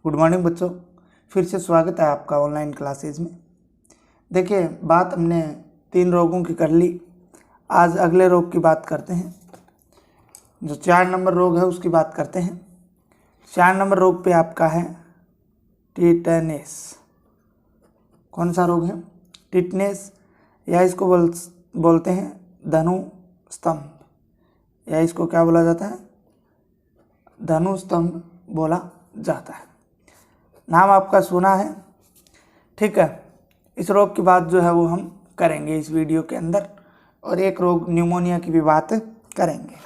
Good morning बच्चों, फिर से स्वागत है आपका ऑनलाइन क्लासेज में। देखिए, बात हमने 3 रोगों की कर ली। आज अगले रोग की बात करते हैं। जो 4 नंबर रोग है उसकी बात करते हैं। 4 नंबर रोग पे आपका है टिटनेस। कौन सा रोग है? टिटनेस, या इसको बोलते हैं धनु स्तंभ, या इसको क्या बोला जाता है? धनु स्तंभ बोला जाता है। नाम आपका सुना है, ठीक है। इस रोग की बात जो है वो हम करेंगे इस वीडियो के अंदर, और एक रोग न्यूमोनिया की भी बात करेंगे।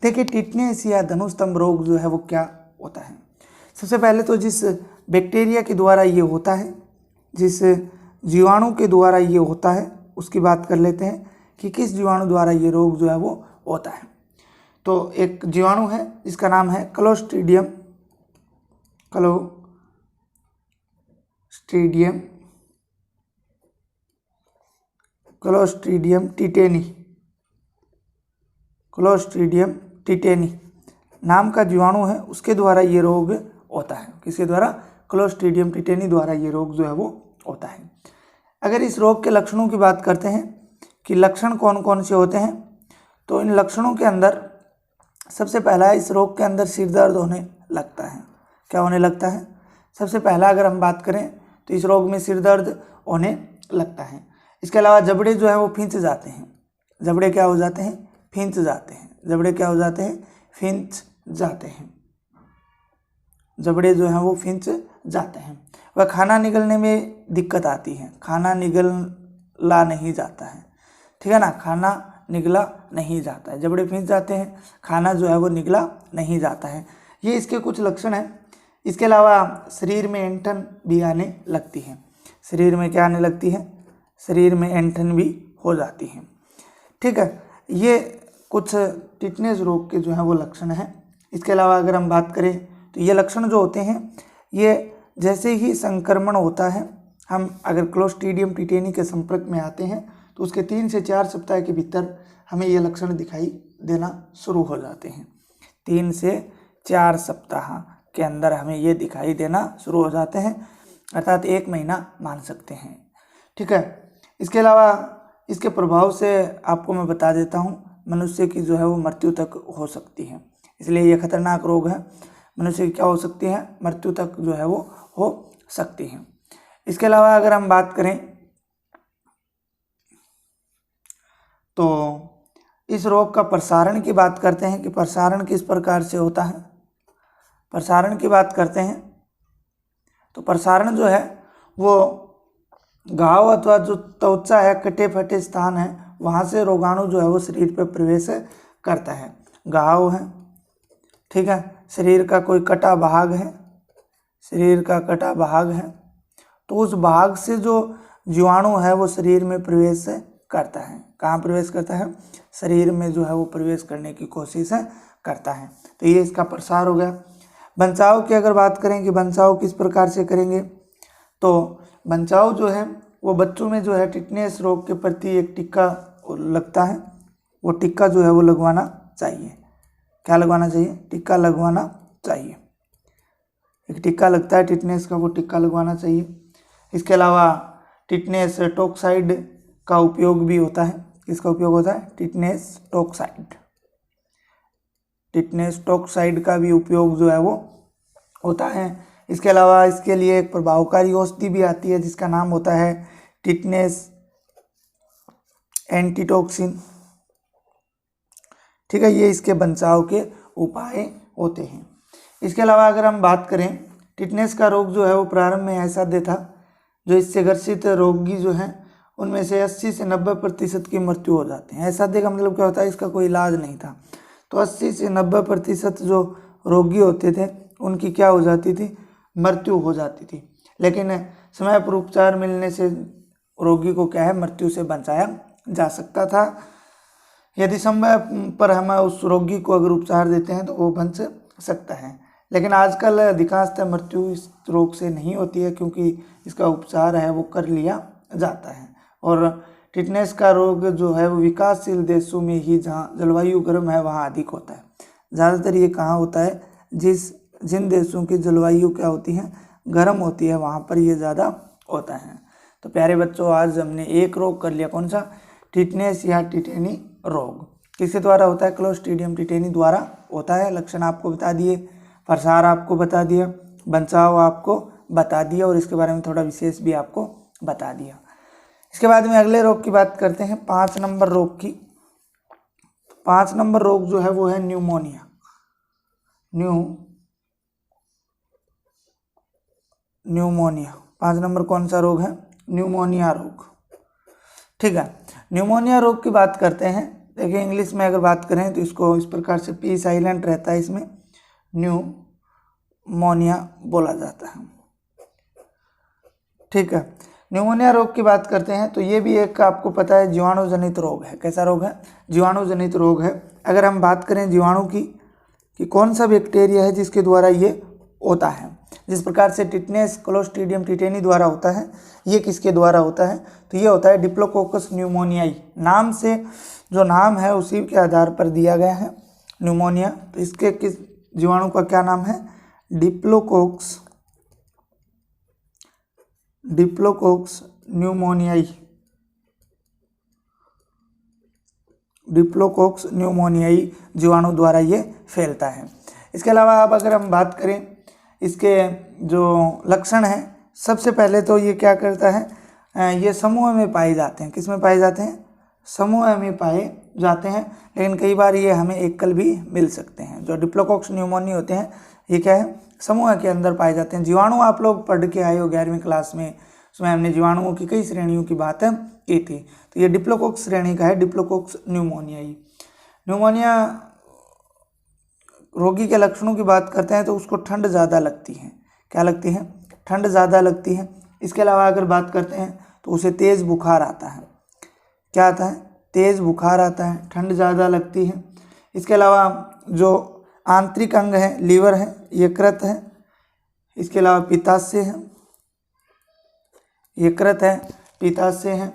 देखिए, टिटनेस या धनुस्तंभ रोग जो है वो क्या होता है। सबसे पहले तो जिस बैक्टीरिया के द्वारा ये होता है, जिस जीवाणु के द्वारा ये होता है, उसकी बात कर लेते हैं कि किस जीवाणु द्वारा ये रोग जो है वो होता है। तो एक जीवाणु है जिसका नाम है क्लोस्ट्रीडियम टिटेनी नाम का जीवाणु है, उसके द्वारा ये रोग होता है। किसके द्वारा? क्लोस्ट्रीडियम टिटेनी द्वारा ये रोग जो है वो होता है। अगर इस रोग के लक्षणों की बात करते हैं कि लक्षण कौन कौन से होते हैं, तो इन लक्षणों के अंदर सबसे पहला, इस रोग के अंदर सिर दर्द होने लगता है। क्या होने लगता है? सबसे पहला अगर हम बात करें तो इस रोग में सिर दर्द होने लगता है। इसके अलावा जबड़े जो है वो खींच जाते हैं। जबड़े क्या हो जाते हैं? खींच जाते हैं। जबड़े क्या हो जाते हैं? खींच जाते हैं। जबड़े जो हैं वो खींच जाते हैं। वह खाना निगलने में दिक्कत आती है। खाना निगला नहीं जाता है, ठीक है ना। खाना निगला नहीं जाता है। जबड़े खींच जाते हैं, खाना जो है वो निगला नहीं जाता है। ये इसके कुछ लक्षण हैं। इसके अलावा शरीर में ऐंठन भी आने लगती है। शरीर में क्या आने लगती है? शरीर में ऐंठन भी हो जाती है, ठीक है। ये कुछ टिटनेस रोग के जो है वो लक्षण हैं। इसके अलावा अगर हम बात करें तो ये लक्षण जो होते हैं, ये जैसे ही संक्रमण होता है, हम अगर क्लोस्ट्रीडियम टिटेनी के संपर्क में आते हैं तो उसके 3 से 4 सप्ताह के भीतर हमें ये लक्षण दिखाई देना शुरू हो जाते हैं। 3 से 4 सप्ताह के अंदर हमें ये दिखाई देना शुरू हो जाते हैं, अर्थात 1 महीना मान सकते हैं, ठीक है। इसके अलावा इसके प्रभाव से आपको मैं बता देता हूँ, मनुष्य की जो है वो मृत्यु तक हो सकती है। इसलिए ये खतरनाक रोग है। मनुष्य की क्या हो सकती है? मृत्यु तक जो है वो हो सकती है। इसके अलावा अगर हम बात करें तो इस रोग का प्रसारण की बात करते हैं कि प्रसारण किस प्रकार से होता है। प्रसारण की बात करते हैं तो प्रसारण जो है वो घाव अथवा जो त्वचा है, कटे फटे स्थान है, वहाँ से रोगाणु जो है वो शरीर पर प्रवेश करता है। घाव है, ठीक है, शरीर का कोई कटा भाग है, शरीर का कटा भाग है, तो उस भाग से जो जीवाणु है वो शरीर में प्रवेश करता है। कहाँ प्रवेश करता है? शरीर में जो है वो प्रवेश करने की कोशिश करता है। तो ये इसका प्रसार हो गया। बचाव की अगर बात करें कि बचाव किस प्रकार से करेंगे, तो बचाव जो है वो बच्चों में जो है टिटनेस रोग के प्रति एक टीका लगता है, वो टीका जो है वो लगवाना चाहिए। क्या लगवाना चाहिए? टीका लगवाना चाहिए। एक टीका लगता है टिटनेस का, वो टीका लगवाना चाहिए। इसके अलावा टिटनेस टॉक्साइड का उपयोग भी होता है। किसका उपयोग होता है? टिटनेस टॉक्साइड का भी उपयोग जो है वो होता है। इसके अलावा इसके लिए एक प्रभावकारी औषधि भी आती है जिसका नाम होता है टिटनेस एंटीटॉक्सिन, ठीक है। ये इसके बचाव के उपाय होते हैं। इसके अलावा अगर हम बात करें, टिटनेस का रोग जो है वो प्रारंभ में असाध्य था। जो इससे ग्रसित रोगी जो हैं उनमें से 80 से 90% की मृत्यु हो जाती है। असाध्य का मतलब क्या होता है? इसका कोई इलाज नहीं था। तो 80 से 90% जो रोगी होते थे उनकी क्या हो जाती थी? मृत्यु हो जाती थी। लेकिन समय पर उपचार मिलने से रोगी को क्या है? मृत्यु से बचाया जा सकता था। यदि समय पर हम उस रोगी को अगर उपचार देते हैं तो वो बच सकता है। लेकिन आजकल अधिकांशतः मृत्यु इस रोग से नहीं होती है, क्योंकि इसका उपचार है वो कर लिया जाता है। और टिटनेस का रोग जो है वो विकासशील देशों में ही, जहाँ जलवायु गर्म है, वहाँ अधिक होता है। ज़्यादातर ये कहाँ होता है? जिस जिन देशों की जलवायु क्या होती है, गर्म होती है, वहाँ पर ये ज़्यादा होता है। तो प्यारे बच्चों, आज हमने एक रोग कर लिया, कौन सा? टिटनेस या टिटेनी रोग। किसके द्वारा होता है? क्लोस्ट्रीडियम टिटेनी द्वारा होता है। लक्षण आपको बता दिए, प्रसार आपको बता दिया, बचाव आपको बता दिया और इसके बारे में थोड़ा विशेष भी आपको बता दिया। इसके बाद में अगले रोग की बात करते हैं, 5 नंबर रोग की। 5 नंबर रोग जो है वो है न्यूमोनिया। न्यूमोनिया 5 नंबर कौन सा रोग है? न्यूमोनिया रोग। ठीक है, न्यूमोनिया रोग की बात करते हैं। देखिए, इंग्लिश में अगर बात करें तो इसको इस प्रकार से पी साइलेंट रहता है, इसमें न्यूमोनिया बोला जाता है। ठीक है, न्यूमोनिया रोग की बात करते हैं तो ये भी एक आपको पता है जीवाणु जनित रोग है। कैसा रोग है? जीवाणु जनित रोग है। अगर हम बात करें जीवाणु की कि कौन सा बैक्टीरिया है जिसके द्वारा ये होता है, जिस प्रकार से टिटनेस क्लोस्ट्रीडियम टिटेनी द्वारा होता है, ये किसके द्वारा होता है? तो ये होता है डिप्लोकोकस न्यूमोनियाई। नाम से जो नाम है उसी के आधार पर दिया गया है न्यूमोनिया। तो इसके किस जीवाणु का क्या नाम है? डिप्लोकोक्स न्यूमोनियाई। डिप्लोकोक्स न्यूमोनियाई जीवाणु द्वारा ये फैलता है। इसके अलावा अब अगर हम बात करें इसके जो लक्षण हैं, सबसे पहले तो ये क्या करता है, ये समूह में पाए जाते हैं। किस में पाए जाते हैं? समूह में पाए जाते हैं, लेकिन कई बार ये हमें एकल भी मिल सकते हैं। जो डिप्लोकोक्स न्यूमोनिया होते हैं ये क्या है? समूह के अंदर पाए जाते हैं। जीवाणु आप लोग पढ़ के आए हो 11वीं क्लास में, उसमें हमने जीवाणुओं की कई श्रेणियों की बात की थी। तो ये डिप्लोकोक्स श्रेणी का है, डिप्लोकोक्स न्यूमोनियाई। न्यूमोनिया रोगी के लक्षणों की बात करते हैं तो उसको ठंड ज़्यादा लगती है। क्या लगती है? ठंड ज़्यादा लगती है। इसके अलावा अगर बात करते हैं तो उसे तेज़ बुखार आता है। क्या आता है? तेज़ बुखार आता है, ठंड ज़्यादा लगती है। इसके अलावा जो आंतरिक अंग है, लीवर है, यकृत है, इसके अलावा पित्ताशय है, यकृत है, पित्ताशय है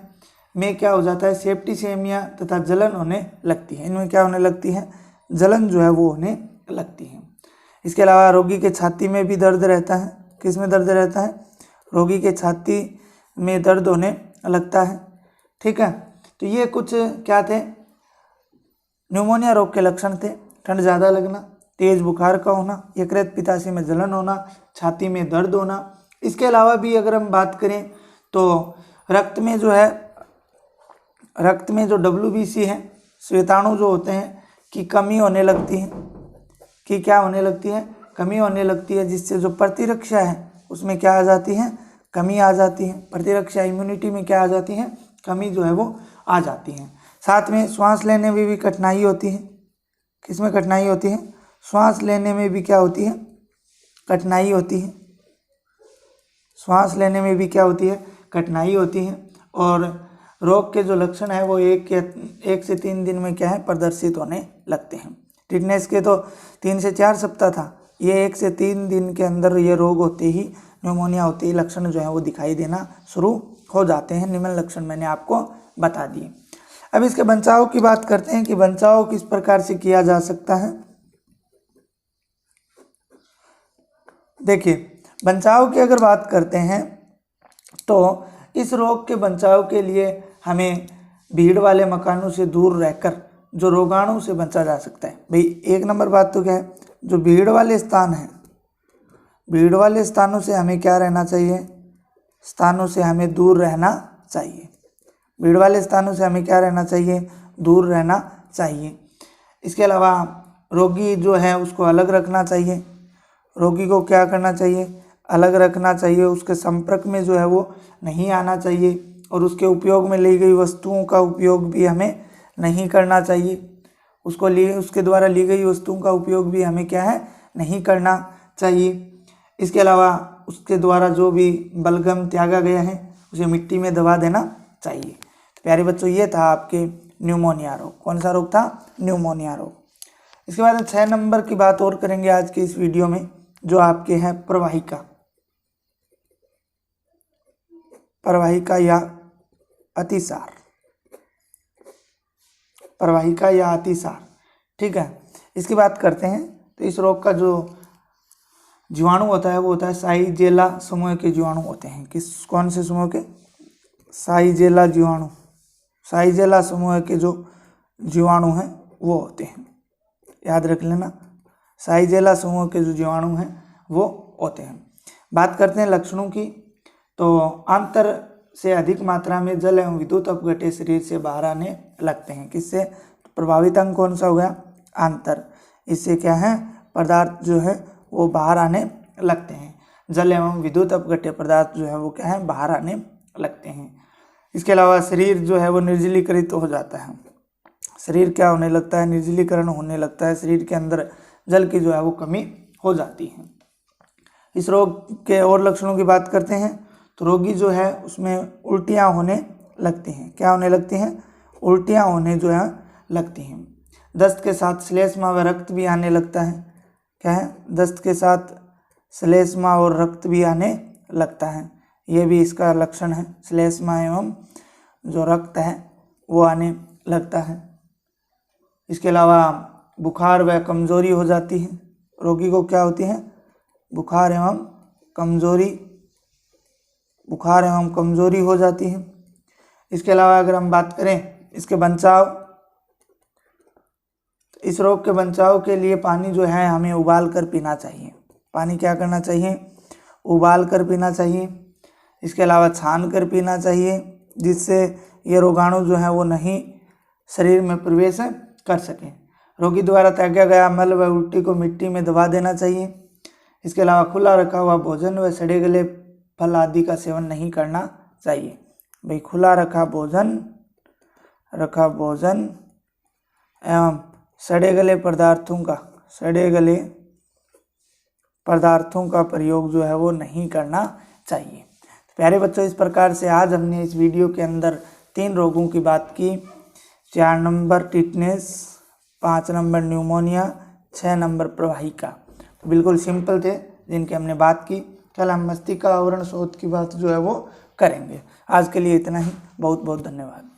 में क्या हो जाता है? सेप्टिसेमिया तथा जलन होने लगती है। इनमें क्या होने लगती है? जलन जो है वो होने लगती है। इसके अलावा रोगी के छाती में भी दर्द रहता है। किस में दर्द रहता है? रोगी के छाती में दर्द होने लगता है। ठीक है, तो ये कुछ क्या थे? न्यूमोनिया रोग के लक्षण थे। ठंड ज़्यादा लगना, तेज बुखार का होना, यकृत पित्ताशय में जलन होना, छाती में दर्द होना। इसके अलावा भी अगर हम बात करें तो रक्त में जो है, रक्त में जो WBC है, श्वेताणु जो होते हैं की कमी होने लगती है। कि क्या होने लगती है? कमी होने लगती है, जिससे जो प्रतिरक्षा है उसमें क्या आ जाती है? कमी आ जाती है। प्रतिरक्षा इम्यूनिटी में क्या आ जाती है? कमी जो है वो आ जाती है। साथ में श्वास लेने में भी कठिनाई होती है। किसमें कठिनाई होती है? श्वास लेने में भी क्या होती है? कठिनाई होती है। श्वास लेने में भी क्या होती है? कठिनाई होती है। और रोग के जो लक्षण है वो 1 से 3 दिन में क्या है? प्रदर्शित होने लगते हैं। टिटनेस के तो 3 से 4 सप्ताह था, ये 1 से 3 दिन के अंदर ये रोग होते ही, न्यूमोनिया होते ही लक्षण जो है वो दिखाई देना शुरू हो जाते हैं। निम्न लक्षण मैंने आपको बता दिए। अब इसके बचाव की बात करते हैं कि बचाव किस प्रकार से किया जा सकता है। देखिए, बचाव की अगर बात करते हैं तो इस रोग के बचाव के लिए हमें भीड़ वाले मकानों से दूर रहकर जो रोगाणु से बचा जा सकता है। भाई, 1 नंबर बात तो क्या है? जो भीड़ वाले स्थान हैं, भीड़ वाले स्थानों से हमें क्या रहना चाहिए? स्थानों से हमें दूर रहना चाहिए। भीड़ वाले स्थानों से हमें क्या रहना चाहिए? दूर रहना चाहिए। इसके अलावा रोगी जो है उसको अलग रखना चाहिए। रोगी को क्या करना चाहिए? अलग रखना चाहिए। उसके संपर्क में जो है वो नहीं आना चाहिए और उसके उपयोग में ली गई वस्तुओं का उपयोग भी हमें नहीं करना चाहिए। उसके द्वारा ली गई वस्तुओं का उपयोग भी हमें क्या है? नहीं करना चाहिए। इसके अलावा उसके द्वारा जो भी बलगम त्यागा गया है उसे मिट्टी में दबा देना चाहिए। तो प्यारे बच्चों, ये था आपके न्यूमोनिया रोग। कौन सा रोग था? न्यूमोनिया रोग। इसके बाद 6 नंबर की बात और करेंगे आज की इस वीडियो में, जो आपके हैं प्रवाहिका। प्रवाहिका या अतिसार। प्रवाहिका या अतिसार। ठीक है, इसकी बात करते हैं। तो इस रोग का जो जीवाणु होता है वो होता है साइजेला समूह के जीवाणु होते हैं। कौन से समूह के? साइजेला जीवाणु। साइजेला समूह के जो जीवाणु हैं वो होते हैं, याद रख लेना। साइजेला समूह के जो जीवाणु हैं वो होते हैं। बात करते हैं लक्षणों की, तो आंतर से अधिक मात्रा में जल एवं विद्युत अपघट्य शरीर से बाहर आने लगते हैं। किससे? प्रभावित अंग कौन सा हो गया? आंतर। इससे क्या है? पदार्थ जो है वो बाहर आने लगते हैं। जल एवं विद्युत अपघट्य पदार्थ जो है वो क्या है? बाहर आने लगते हैं। इसके अलावा शरीर जो है वो निर्जलीकृत हो जाता है। शरीर क्या होने लगता है? निर्जलीकरण होने लगता है। शरीर के अंदर जल की जो है वो कमी हो जाती है। इस रोग के और लक्षणों की बात करते हैं तो रोगी जो है उसमें उल्टियाँ होने लगती हैं। क्या होने लगती हैं? उल्टियाँ होने जो है लगती हैं। दस्त के साथ श्लेष्मा व रक्त भी आने लगता है। क्या है? दस्त के साथ श्लेष्मा और रक्त भी आने लगता है। ये भी इसका लक्षण है। श्लेष्मा एवं जो रक्त है वो आने लगता है। इसके अलावा बुखार व कमजोरी हो जाती है। रोगी को क्या होती है? बुखार एवं कमजोरी हो जाती है। इसके अलावा अगर हम बात करें इसके बचाव, इस रोग के बचाव के लिए पानी जो है हमें उबाल कर पीना चाहिए। पानी क्या करना चाहिए? उबाल कर पीना चाहिए। इसके अलावा छान कर पीना चाहिए, जिससे ये रोगाणु जो है वो नहीं शरीर में प्रवेश कर सकें। रोगी द्वारा त्यागा गया मल व उल्टी को मिट्टी में दबा देना चाहिए। इसके अलावा खुला रखा हुआ भोजन व सड़े गले फल आदि का सेवन नहीं करना चाहिए। भाई खुला रखा भोजन एवं सड़े गले पदार्थों का प्रयोग जो है वो नहीं करना चाहिए। प्यारे बच्चों, इस प्रकार से आज हमने इस वीडियो के अंदर 3 रोगों की बात की। 4 number tetanus, 5 number pneumonia, 6 number प्रवाहिका। तो बिल्कुल सिंपल थे जिनकी हमने बात की। कल हम मस्तिष्क आवरण शोथ की बात जो है वो करेंगे। आज के लिए इतना ही। बहुत बहुत धन्यवाद।